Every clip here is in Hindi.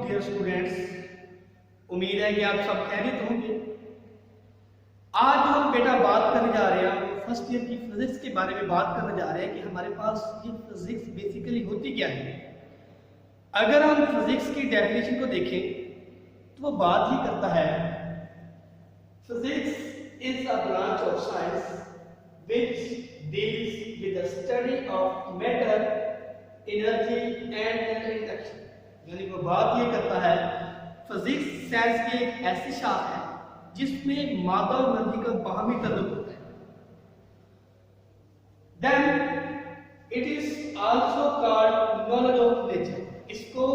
डियर स्टूडेंट्स, उम्मीद है कि आप सब खैरियत होंगे। आज जो हम बेटा बात करने जा रहे हैं वो फर्स्ट ईयर की फिजिक्स के बारे में बात करने जा रहे हैं कि हमारे पास ये फिजिक्स बेसिकली होती क्या है। अगर हम फिजिक्स की डेफिनेशन को देखें तो वो बात ही करता है physics is a branch of science which deals with the study of matter, energy and their interaction। यानी वो बात ये करता है फिजिक्स साइंस की एक ऐसी शाख है जिसमें मादा और एनर्जी का बाहमी ताल्लुक होता है। Then it is also called knowledge of nature। इसको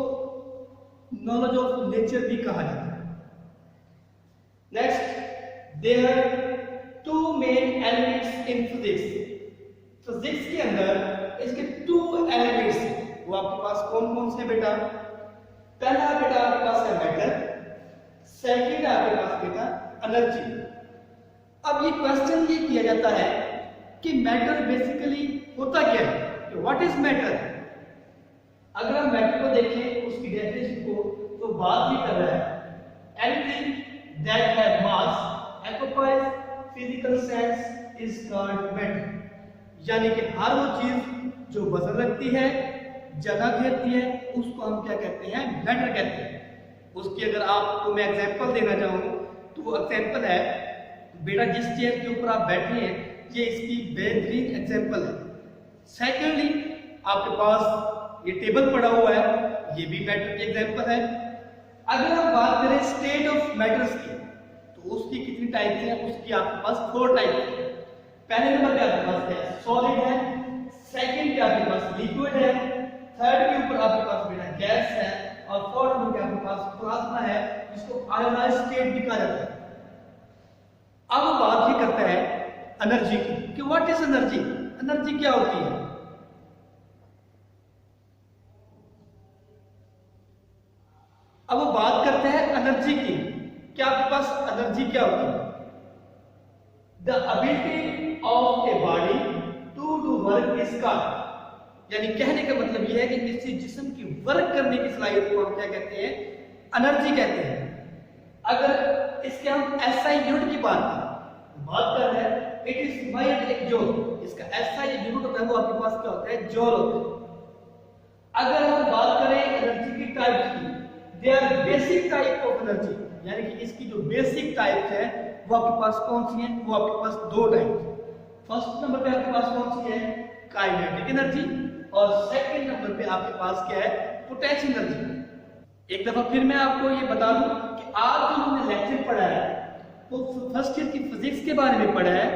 knowledge of nature भी कहा जाता है। Next, there are two main elements in physics। Physics के अंदर इसके टू एलिमेंट्स हैं। वो आपके पास कौन कौन से बेटा? पहला बेटा आपके पास है मैटर, सेकंड आपके पास बेटा एनर्जी। अब ये क्वेश्चन ये किया जाता है कि मैटर बेसिकली होता क्या है, व्हाट इज मैटर। अगर हम मैटर को देखें उसकी डेफिनेशन को तो बात ही कर रहा है anything that have mass occupies physical sense is called matter. यानी कि हर वो चीज जो वजन रखती है, जगह घेरती है, उसको हम क्या कहते हैं? मैटर कहते हैं। उसकी अगर आपको मैं एग्जांपल देना चाहूँ तो वो एग्जांपल है बेटा जिस चेयर के ऊपर आप बैठे हैं ये इसकी बेहतरीन एग्जांपल है। सेकेंडली आपके पास ये टेबल पड़ा हुआ है, ये भी मैटर की एग्जांपल है। अगर हम बात करें स्टेट ऑफ मैटर्स की तो उसकी कितनी टाइप्स हैं? उसकी आपके पास 4 टाइप्स हैं। पहले नंबर पे आपके पास है सॉलिड है, सेकंड पे आपके पास लिक्विड है, थर्ड के ऊपर आपके पास बेटा गैस है और फोर्थ नंबर पे आपके पास प्लाज्मा है जिसको आयोनाइज्ड स्टेट भी कहा जाता है। अब बात ही करता है एनर्जी की कि व्हाट इज एनर्जी। एनर्जी क्या होती है? अब वो बात करते हैं एनर्जी की कि आपके पास एनर्जी क्या होती है? The ability of a body to do work is called. यानी कहने का मतलब यह है कि किसी जिस्म की वर्क करने की सलाहियत को हम क्या कहते हैं? एनर्जी कहते हैं। अगर इसके हम एसआई यूनिट की बात कर रहे हैं, it is measured in joule. इसका एसआई यूनिट होता है वो आपके पास क्या होता है? जूल होता है। अगर हम बात करें एनर्जी की टाइप की, they are basic type of energy. यानी कि इसकी जो बेसिक टाइप्स है वो आपके पास कौन सी हैं? वो आपके पास 2 टाइप्स हैं। फर्स्ट नंबर पे आपके पास कौन सी है? काइनेटिक एनर्जी और सेकंड नंबर पे आपके पास क्या है? Potential energy. एक दफा फिर मैं आपको ये बता दूं कि आज जो हमने लेक्चर पढ़ा है वो फर्स्ट ईयर की फिजिक्स के बारे में पढ़ा है,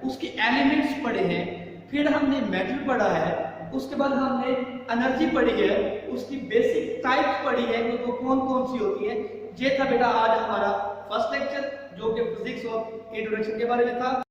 उसके एलिमेंट्स पढ़े हैं, फिर हमने मैटर पढ़ा है, उसके बाद हमने एनर्जी पढ़ी है, उसकी बेसिक टाइप्स पढ़ी है कि वो कौन कौन सी होती है। ये था बेटा आज हमारा फर्स्ट लेक्चर जो कि फिजिक्स और इंट्रोडक्शन के बारे में था।